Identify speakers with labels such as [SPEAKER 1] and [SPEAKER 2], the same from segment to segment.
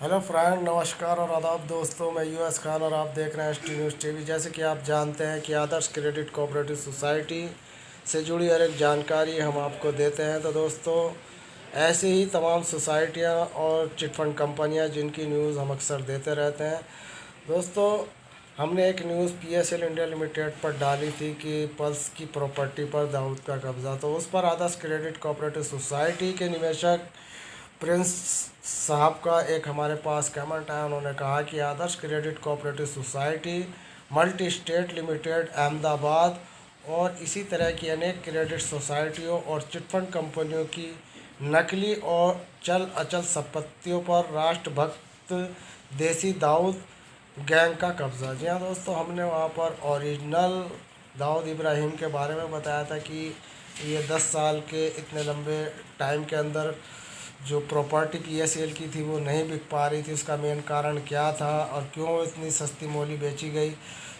[SPEAKER 1] Hello friend, नमस्कार और आदाब दोस्तों। मैं यूएस खान और आप देख रहे हैं एस टी न्यूज़ टीवी। जैसे कि आप जानते हैं कि आदर्श क्रेडिट कोऑपरेटिव सोसाइटी से जुड़ी हर एक जानकारी हम आपको देते हैं। तो दोस्तों, ऐसे ही तमाम सोसाइटियां और चिटफंड कंपनियां जिनकी न्यूज़ हम अक्सर देते रहते हैं। दोस्तों, हमने एक न्यूज़ पीएसएल इंडिया लिमिटेड पर डाली थी कि पल्स की प्रॉपर्टी पर दाऊद का कब्ज़ा। तो उस पर आदर्श क्रेडिट कोऑपरेटिव सोसाइटी के निवेशक प्रिंस साहब का एक हमारे पास कमेंट आया। उन्होंने कहा कि Adarsh credit cooperative society multi state limited Ahmedabad और इसी तरह की अनेक क्रेडिट सोसाइटियों और चिटफंड कंपनियों की नकली और चल अचल संपत्तियों पर राष्ट्रभक्त देसी दाऊद गैंग का कब्ज़ा। जी हाँ दोस्तों, हमने वहाँ पर ओरिजिनल दाऊद इब्राहिम के बारे में बताया था कि ये 10 साल के इतने लंबे टाइम के अंदर जो प्रॉपर्टी पीएसएल की थी वो नहीं बिक पा रही थी। उसका मेन कारण क्या था और क्यों इतनी सस्ती मोली बेची गई,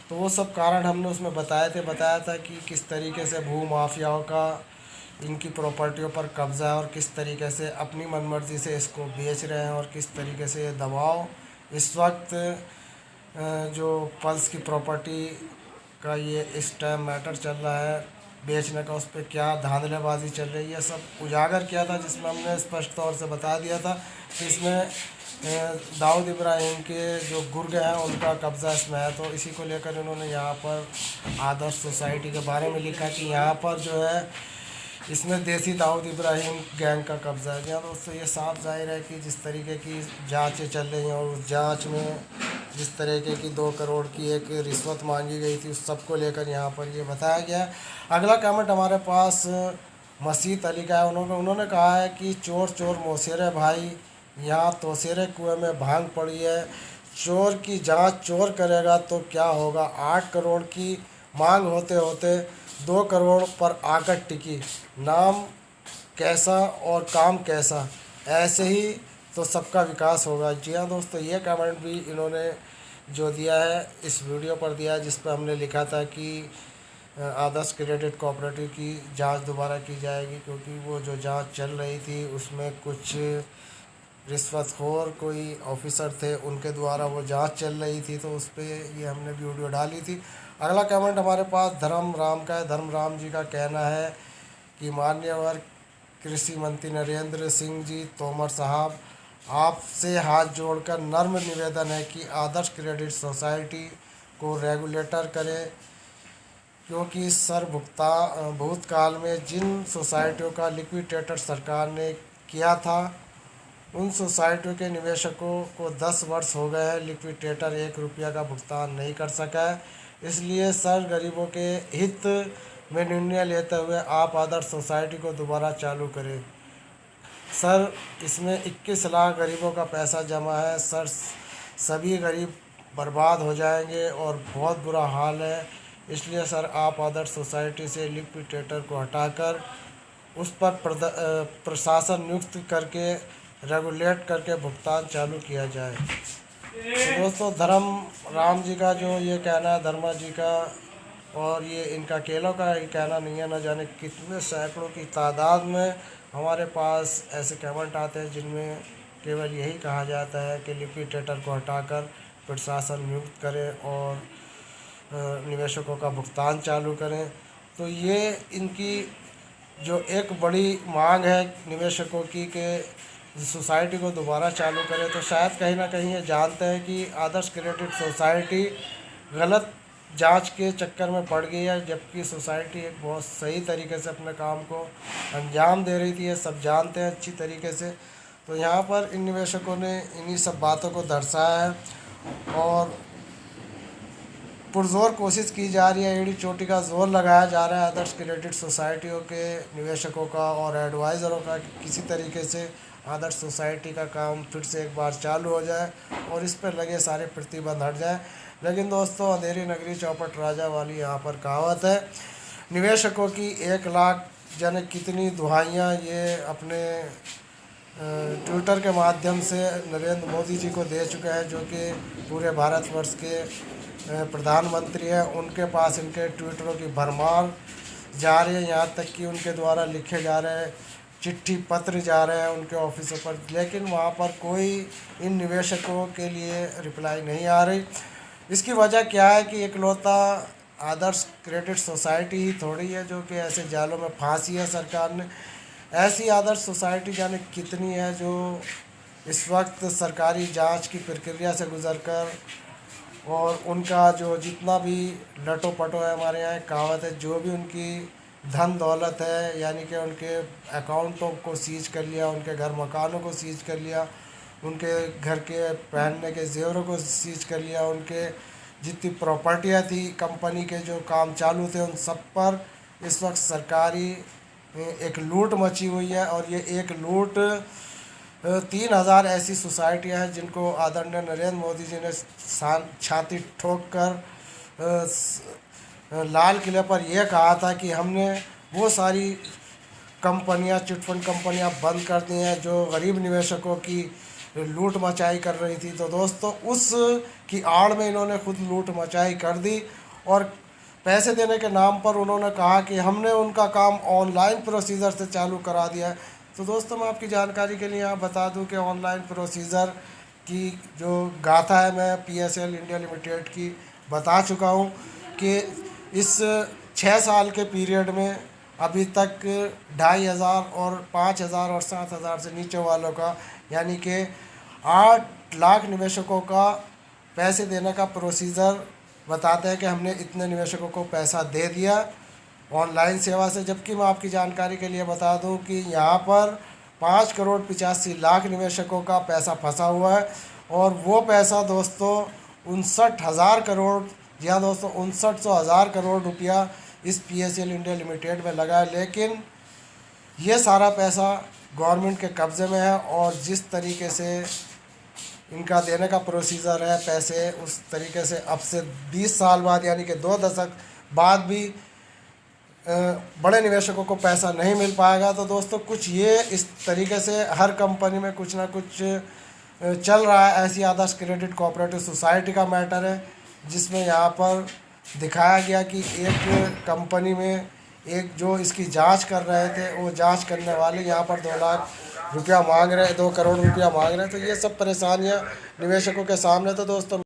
[SPEAKER 1] तो वो सब कारण हमने उसमें बताया था कि किस तरीके से भू माफियाओं का इनकी प्रॉपर्टियों पर कब्ज़ा है और किस तरीके से अपनी मनमर्जी से इसको बेच रहे हैं और किस तरीके से ये दबाव इस वक्त जो पल्स की प्रॉपर्टी का ये इस टाइम मैटर चल रहा है बेचने का, उस पर क्या धांधलेबाजी चल रही है, सब उजागर किया था। जिसमें हमने स्पष्ट तौर से बता दिया था कि इसमें दाऊद इब्राहिम के जो गुर्ग हैं उनका कब्ज़ा इसमें है। तो इसी को लेकर इन्होंने यहाँ पर आदर्श सोसाइटी के बारे में लिखा कि यहाँ पर जो है इसमें देसी दाऊद इब्राहिम गैंग का कब्ज़ा है। जहाँ दोस्तों ये साफ जाहिर है कि जिस तरीके की जांचें चल रही हैं और उस जांच में जिस तरीके की 2 करोड़ की एक रिश्वत मांगी गई थी उस सब को लेकर यहाँ पर ये बताया गया है। अगला कमेंट हमारे पास मसीत अली का है। उन्होंने उन्होंने कहा है कि चोर चोर मोसेरे भाई, यहाँ तोसेरे कुएं में भांग पड़ी है। चोर की जांच चोर करेगा तो क्या होगा। 8 करोड़ की मांग होते होते 2 करोड़ पर आकर टिकी। नाम कैसा और काम कैसा, ऐसे ही तो सबका विकास होगा। जी हाँ दोस्तों, ये कमेंट भी इन्होंने जो दिया है इस वीडियो पर दिया है, जिस पर हमने लिखा था कि आदर्श क्रेडिट कोऑपरेटिव की जांच दोबारा की जाएगी, क्योंकि वो जो जांच चल रही थी उसमें कुछ रिश्वतखोर कोई ऑफिसर थे, उनके द्वारा वो जांच चल रही थी। तो उस पर ये हमने वीडियो डाली थी। अगला कमेंट हमारे पास धर्म राम का है। धर्म राम जी का कहना है कि मान्यवर कृषि मंत्री नरेंद्र सिंह जी तोमर साहब, आपसे हाथ जोड़कर नम्र निवेदन है कि आदर्श क्रेडिट सोसाइटी को रेगुलेटर करें, क्योंकि सर भूतकाल में जिन सोसाइटियों का लिक्विडेटर सरकार ने किया था उन सोसाइटियों के निवेशकों को 10 वर्ष हो गए हैं, लिक्विडेटर 1 रुपया का भुगतान नहीं कर सका है। इसलिए सर गरीबों के हित में निर्णय लेते हुए आप आदर्श सोसाइटी को दोबारा चालू करें। सर, इसमें 21 लाख गरीबों का पैसा जमा है। सर, सभी गरीब बर्बाद हो जाएंगे और बहुत बुरा हाल है। इसलिए सर, आप आदर्श सोसाइटी से लिक्विडेटर को हटाकर उस पर प्रशासन नियुक्त करके रेगुलेट करके भुगतान चालू किया जाए। तो दोस्तों, धर्म राम जी का जो ये कहना है, धर्मा जी का, और ये इनका अकेलों का ही कहना नहीं है, न जाने कितने सैकड़ों की तादाद में हमारे पास ऐसे कमेंट आते हैं जिनमें केवल यही कहा जाता है कि लिक्विडेटर को हटाकर प्रशासन नियुक्त करें और निवेशकों का भुगतान चालू करें। तो ये इनकी जो एक बड़ी मांग है निवेशकों की कि सोसाइटी को दोबारा चालू करें, तो शायद कहीं ना कहीं ये जानते हैं कि आदर्श क्रेडिट सोसाइटी गलत जांच के चक्कर में पड़ गई है, जबकि सोसाइटी एक बहुत सही तरीके से अपने काम को अंजाम दे रही थी। ये सब जानते हैं अच्छी तरीके से। तो यहाँ पर इन निवेशकों ने इन्हीं सब बातों को दर्शाया है और पुरजोर कोशिश की जा रही है, एड़ी चोटी का जोर लगाया जा रहा है आदर्श क्रेडिट सोसाइटियों के निवेशकों का और एडवाइज़रों का कि किसी तरीके से आदर्श सोसाइटी का काम फिर से एक बार चालू हो जाए और इस पर लगे सारे प्रतिबंध हट जाए। लेकिन दोस्तों, अंधेरी नगरी चौपट राजा वाली यहाँ पर कहावत है। निवेशकों की 1 लाख जाने कितनी दुहाइयाँ ये अपने ट्विटर के माध्यम से नरेंद्र मोदी जी को दे चुके हैं, जो कि पूरे भारतवर्ष के प्रधानमंत्री हैं। उनके पास इनके ट्विटरों की भरमार जा रही है, यहाँ तक कि उनके द्वारा लिखे जा रहे चिट्ठी पत्र जा रहे हैं उनके ऑफिसों पर, लेकिन वहाँ पर कोई इन निवेशकों के लिए रिप्लाई नहीं आ रही। इसकी वजह क्या है कि इकलौता आदर्श क्रेडिट सोसाइटी ही थोड़ी है जो कि ऐसे जालों में फांसी है सरकार ने। ऐसी आदर्श सोसाइटी जाने कितनी है जो इस वक्त सरकारी जांच की प्रक्रिया से गुजरकर, और उनका जो जितना भी लटो पटो है, हमारे यहाँ एक कहावत है, जो भी उनकी धन दौलत है, यानी कि उनके अकाउंटों को सीज कर लिया, उनके घर मकानों को सीज कर लिया, उनके घर के पहनने के जेवरों को सीज कर लिया, उनके जितनी प्रॉपर्टियाँ थी, कंपनी के जो काम चालू थे, उन सब पर इस वक्त सरकारी एक लूट मची हुई है। और ये एक लूट 3,000 ऐसी सोसाइटियाँ हैं जिनको आदरणीय नरेंद्र मोदी जी ने छाती ठोक कर लाल किले पर यह कहा था कि हमने वो सारी कंपनियां, चिटफंड कंपनियां बंद कर दी हैं जो गरीब निवेशकों की लूट मचाई कर रही थी। तो दोस्तों उस की आड़ में इन्होंने खुद लूट मचाई कर दी, और पैसे देने के नाम पर उन्होंने कहा कि हमने उनका काम ऑनलाइन प्रोसीजर से चालू करा दिया है। तो दोस्तों मैं आपकी जानकारी के लिए यहाँ बता दूं कि ऑनलाइन प्रोसीजर की जो गाथा है मैं PSL इंडिया लिमिटेड की बता चुका हूँ कि इस 6 साल के पीरियड में अभी तक 2,500 और 5,000 और 7,000 से नीचे वालों का, यानी कि 8 लाख निवेशकों का पैसे देने का प्रोसीजर बताते हैं कि हमने इतने निवेशकों को पैसा दे दिया ऑनलाइन सेवा से। जबकि मैं आपकी जानकारी के लिए बता दूं कि यहाँ पर 5,85,00,000 निवेशकों का पैसा फंसा हुआ है, और वो पैसा दोस्तों 59,000 करोड़, जी हाँ दोस्तों 59,000 करोड़ रुपया इस PSL इंडिया लिमिटेड में लगा है। लेकिन ये सारा पैसा गवर्नमेंट के कब्ज़े में है, और जिस तरीके से इनका देने का प्रोसीजर है पैसे, उस तरीके से अब से 20 साल बाद, यानी कि 2 दशक बाद भी बड़े निवेशकों को पैसा नहीं मिल पाएगा। तो दोस्तों कुछ ये इस तरीके से हर कंपनी में कुछ ना कुछ चल रहा है। ऐसी आदर्श क्रेडिट कोऑपरेटिव सोसाइटी का मैटर है जिसमें यहाँ पर दिखाया गया कि एक कंपनी में एक जो इसकी जांच कर रहे थे, वो जांच करने वाले यहाँ पर 2 लाख रुपया मांग रहे, 2 करोड़ रुपया मांग रहे हैं। तो ये सब परेशानियाँ निवेशकों के सामने। तो दोस्तों